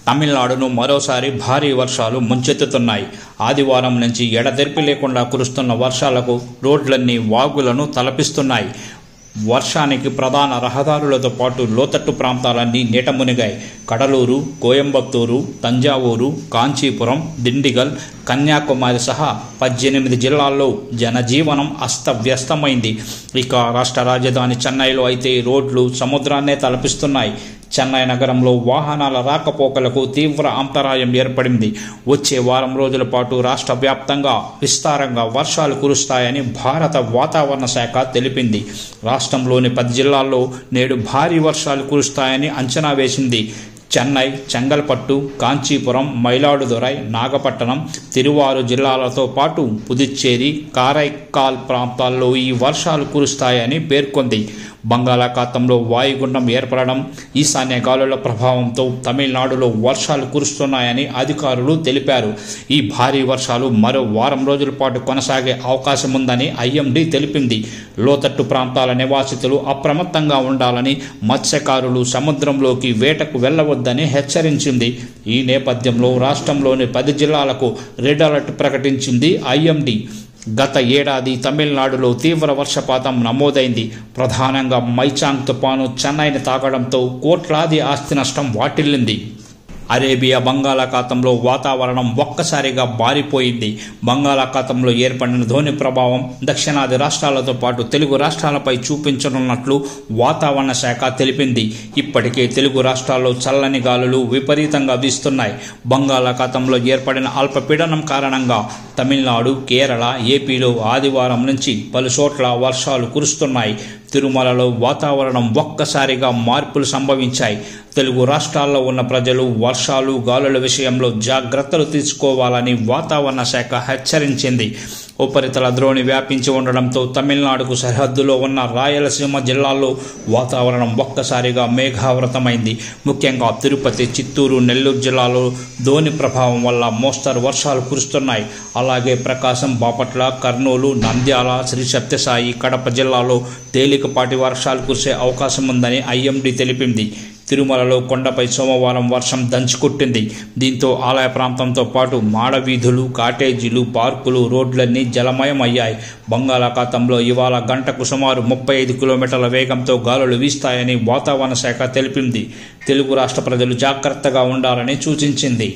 తమిళనాడును మరోసారి భారీ వర్షాలు ముంచెత్తుతున్నాయి. ఆదివారం నుంచి ఎడతెరిపి లేకుండా కురుస్తున్న వర్షాలకు రోడ్లన్నీ వాగులను తలపిస్తున్నాయి. వర్షానికి ప్రధాన రహదారులతో పాటు లోతట్టు ప్రాంతాలన్నీ నీట మునిగాయి. కడలూరు, కోయంబత్తూరు, తంజావూరు, కాంచీపురం, దిండిగల్, కన్యాకుమారి సహా 18 జిల్లాల్లో జనజీవనం అస్తవ్యస్తమైంది. ఇక రాష్ట్ర రాజధాని చెన్నైలో అయితే రోడ్లు సముద్రాన్నే తలపిస్తున్నాయి. చెన్నై నగరంలో వాహనాల రాకపోకలకు తీవ్ర అంతరాయం ఏర్పడింది. వచ్చే వారం రోజుల పాటు రాష్ట్ర వ్యాప్తంగా విస్తారంగా వర్షాలు కురుస్తాయని భారత వాతావరణ శాఖ తెలిపింది. రాష్ట్రంలోని 10 జిల్లాల్లో నేడు భారీ వర్షాలు కురుస్తాయని అంచనా వేసింది. చెన్నై, చెంగల్పట్టు, కాంచీపురం, మయిలాడుదురై, నాగపట్టణం, తిరువారు జిల్లాలతో పాటు పుదుచ్చేరి, కారైకాల్ ప్రాంతాల్లో ఈ వర్షాలు కురుస్తాయని పేర్కొంది. బంగాళాఖాతంలో వాయుగుండం ఏర్పడడం, ఈశాన్య గాలుల ప్రభావంతో తమిళనాడులో వర్షాలు కురుస్తున్నాయని అధికారులు తెలిపారు. ఈ భారీ వర్షాలు మరో వారం రోజుల పాటు కొనసాగే అవకాశం ఉందని ఐఎండీ తెలిపింది. లోతట్టు ప్రాంతాల నివాసితులు అప్రమత్తంగా ఉండాలని, మత్స్యకారులు సముద్రంలోకి వేటకు వెళ్లవద్దని హెచ్చరించింది. ఈ నేపథ్యంలో రాష్ట్రంలోని 10 జిల్లాలకు రెడ్ అలర్ట్ ప్రకటించింది ఐఎండీ. గత ఏడాది తమిళనాడులో తీవ్ర వర్షపాతం నమోదైంది. ప్రధానంగా మైచాంగ్ తుపాను చెన్నైని తాకడంతో కోట్లాది ఆస్తి నష్టం వాటిల్లింది. అరేబియా బంగాళాఖాతంలో వాతావరణం ఒక్కసారిగా మారిపోయింది. బంగాళాఖాతంలో ఏర్పడిన ధోని ప్రభావం దక్షిణాది రాష్ట్రాలతో పాటు తెలుగు రాష్ట్రాలపై చూపించనున్నట్లు వాతావరణ శాఖ తెలిపింది. ఇప్పటికే తెలుగు రాష్ట్రాల్లో చల్లని గాలులు విపరీతంగా వీస్తున్నాయి. బంగాళాఖాతంలో ఏర్పడిన అల్పపీడనం కారణంగా తమిళనాడు, కేరళ, ఏపీలో ఆదివారం నుంచి పలు చోట్ల వర్షాలు కురుస్తున్నాయి. తిరుమలలో వాతావరణం ఒక్కసారిగా మార్పులు సంభవించాయి. తెలుగు రాష్ట్రాల్లో ఉన్న ప్రజలు వర్షాలు, గాలుల విషయంలో జాగ్రత్తలు తీసుకోవాలని వాతావరణ శాఖ హెచ్చరించింది. ఉపరితల ద్రోణి వ్యాపించి ఉండడంతో తమిళనాడుకు సరిహద్దులో ఉన్న రాయలసీమ జిల్లాల్లో వాతావరణం ఒక్కసారిగా మేఘావృతమైంది. ముఖ్యంగా తిరుపతి, చిత్తూరు, నెల్లూరు జిల్లాలో ధోని ప్రభావం వల్ల మోస్తరు వర్షాలు కురుస్తున్నాయి. అలాగే ప్రకాశం, బాపట్ల, కర్నూలు, నంద్యాల, శ్రీ సత్యసాయి, కడప జిల్లాలో తేలికపాటి వర్షాలు కురిసే అవకాశం ఉందని ఐఎండీ తెలిపింది. తిరుమలలో కొండపై సోమవారం వర్షం దంచుకొట్టింది. దీంతో ఆలయ ప్రాంతంతో పాటు మాడవీధులు, కాటేజీలు, పార్కులు, రోడ్లన్నీ జలమయం అయ్యాయి. బంగాళాఖాతంలో ఇవాళ గంటకు సుమారు 35 కిలోమీటర్ల వేగంతో గాలులు వీస్తాయని వాతావరణ శాఖ తెలిపింది. తెలుగు రాష్ట్ర ప్రజలు జాగ్రత్తగా ఉండాలని సూచించింది.